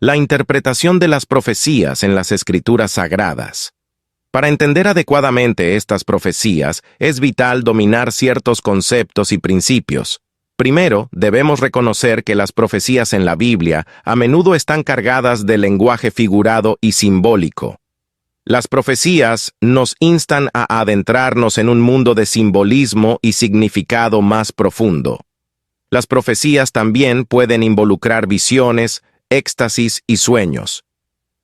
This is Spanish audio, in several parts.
La interpretación de las profecías en las Escrituras Sagradas. Para entender adecuadamente estas profecías, es vital dominar ciertos conceptos y principios. Primero, debemos reconocer que las profecías en la Biblia a menudo están cargadas de lenguaje figurado y simbólico. Las profecías nos instan a adentrarnos en un mundo de simbolismo y significado más profundo. Las profecías también pueden involucrar visiones, éxtasis y sueños.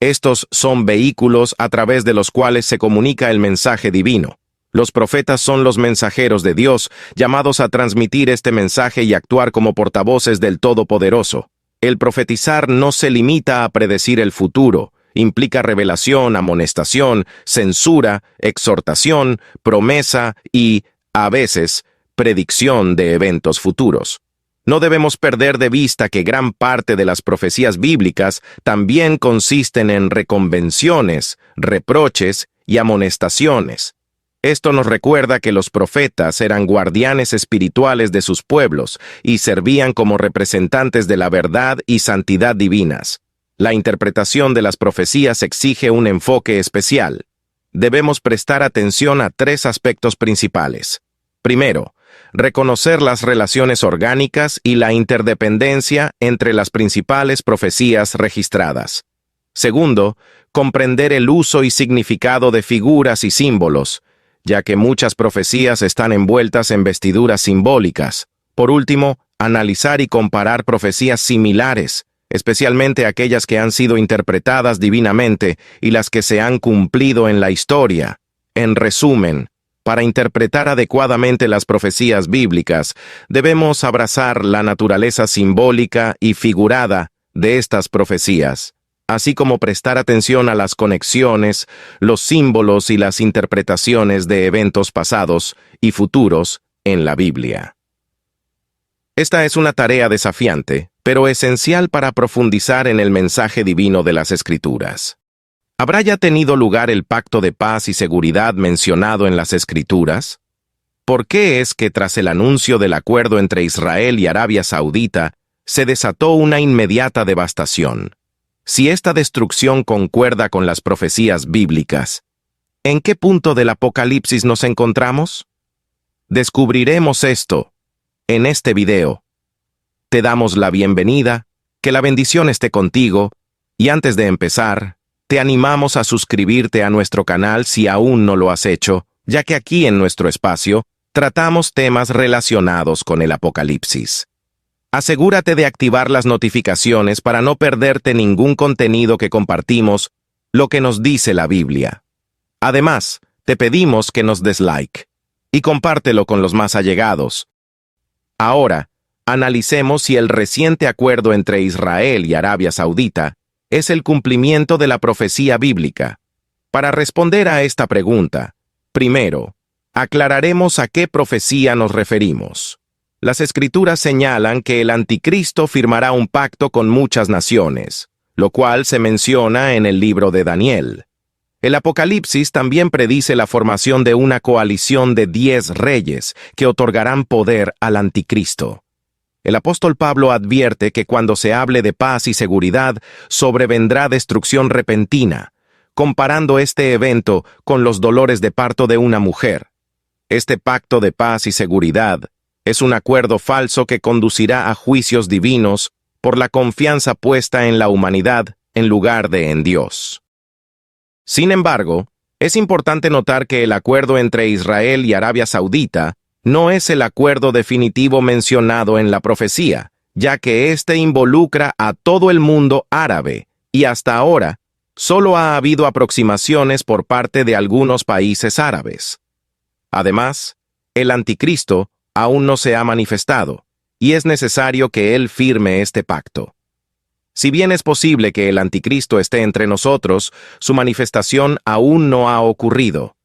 Estos son vehículos a través de los cuales se comunica el mensaje divino. Los profetas son los mensajeros de Dios, llamados a transmitir este mensaje y actuar como portavoces del Todopoderoso. El profetizar no se limita a predecir el futuro. Implica revelación, amonestación, censura, exhortación, promesa y, a veces, predicción de eventos futuros. No debemos perder de vista que gran parte de las profecías bíblicas también consisten en reconvenciones, reproches y amonestaciones. Esto nos recuerda que los profetas eran guardianes espirituales de sus pueblos y servían como representantes de la verdad y santidad divinas. La interpretación de las profecías exige un enfoque especial. Debemos prestar atención a tres aspectos principales. Primero, reconocer las relaciones orgánicas y la interdependencia entre las principales profecías registradas. Segundo, comprender el uso y significado de figuras y símbolos, ya que muchas profecías están envueltas en vestiduras simbólicas. Por último, analizar y comparar profecías similares, especialmente aquellas que han sido interpretadas divinamente y las que se han cumplido en la historia. En resumen, para interpretar adecuadamente las profecías bíblicas, debemos abrazar la naturaleza simbólica y figurada de estas profecías, así como prestar atención a las conexiones, los símbolos y las interpretaciones de eventos pasados y futuros en la Biblia. Esta es una tarea desafiante, pero esencial para profundizar en el mensaje divino de las Escrituras. ¿Habrá ya tenido lugar el pacto de paz y seguridad mencionado en las Escrituras? ¿Por qué es que tras el anuncio del acuerdo entre Israel y Arabia Saudita se desató una inmediata devastación? Si esta destrucción concuerda con las profecías bíblicas, ¿en qué punto del Apocalipsis nos encontramos? Descubriremos esto en este video. Te damos la bienvenida, que la bendición esté contigo, y antes de empezar, te animamos a suscribirte a nuestro canal si aún no lo has hecho, ya que aquí en nuestro espacio tratamos temas relacionados con el Apocalipsis. Asegúrate de activar las notificaciones para no perderte ningún contenido que compartimos, lo que nos dice la Biblia. Además, te pedimos que nos des like y compártelo con los más allegados. Ahora, analicemos si el reciente acuerdo entre Israel y Arabia Saudita es el cumplimiento de la profecía bíblica. Para responder a esta pregunta, primero, aclararemos a qué profecía nos referimos. Las Escrituras señalan que el Anticristo firmará un pacto con muchas naciones, lo cual se menciona en el libro de Daniel. El Apocalipsis también predice la formación de una coalición de 10 reyes que otorgarán poder al Anticristo. El apóstol Pablo advierte que cuando se hable de paz y seguridad, sobrevendrá destrucción repentina, comparando este evento con los dolores de parto de una mujer. Este pacto de paz y seguridad es un acuerdo falso que conducirá a juicios divinos por la confianza puesta en la humanidad en lugar de en Dios. Sin embargo, es importante notar que el acuerdo entre Israel y Arabia Saudita no es el acuerdo definitivo mencionado en la profecía, ya que éste involucra a todo el mundo árabe, y hasta ahora solo ha habido aproximaciones por parte de algunos países árabes. Además, el Anticristo aún no se ha manifestado, y es necesario que él firme este pacto. Si bien es posible que el Anticristo esté entre nosotros, su manifestación aún no ha ocurrido.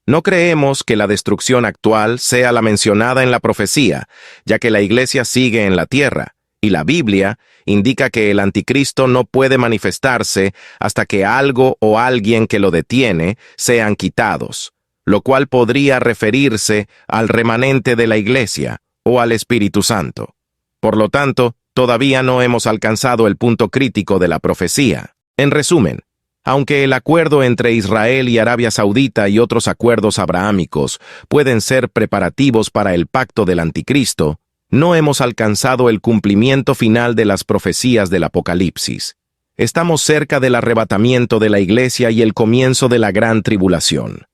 No creemos que la destrucción actual sea la mencionada en la profecía, ya que la Iglesia sigue en la tierra, y la Biblia indica que el Anticristo no puede manifestarse hasta que algo o alguien que lo detiene sean quitados, lo cual podría referirse al remanente de la Iglesia o al Espíritu Santo. Por lo tanto, Todavía no hemos alcanzado el punto crítico de la profecía. En resumen, aunque el acuerdo entre Israel y Arabia Saudita y otros acuerdos abrahámicos pueden ser preparativos para el pacto del anticristo, no hemos alcanzado el cumplimiento final de las profecías del Apocalipsis. Estamos cerca del arrebatamiento de la Iglesia y el comienzo de la gran tribulación.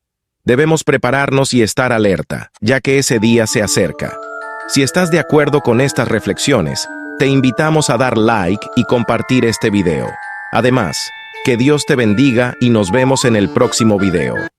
Debemos prepararnos y estar alerta, ya que ese día se acerca. Si estás de acuerdo con estas reflexiones, te invitamos a dar like y compartir este video. Además, que Dios te bendiga y nos vemos en el próximo video.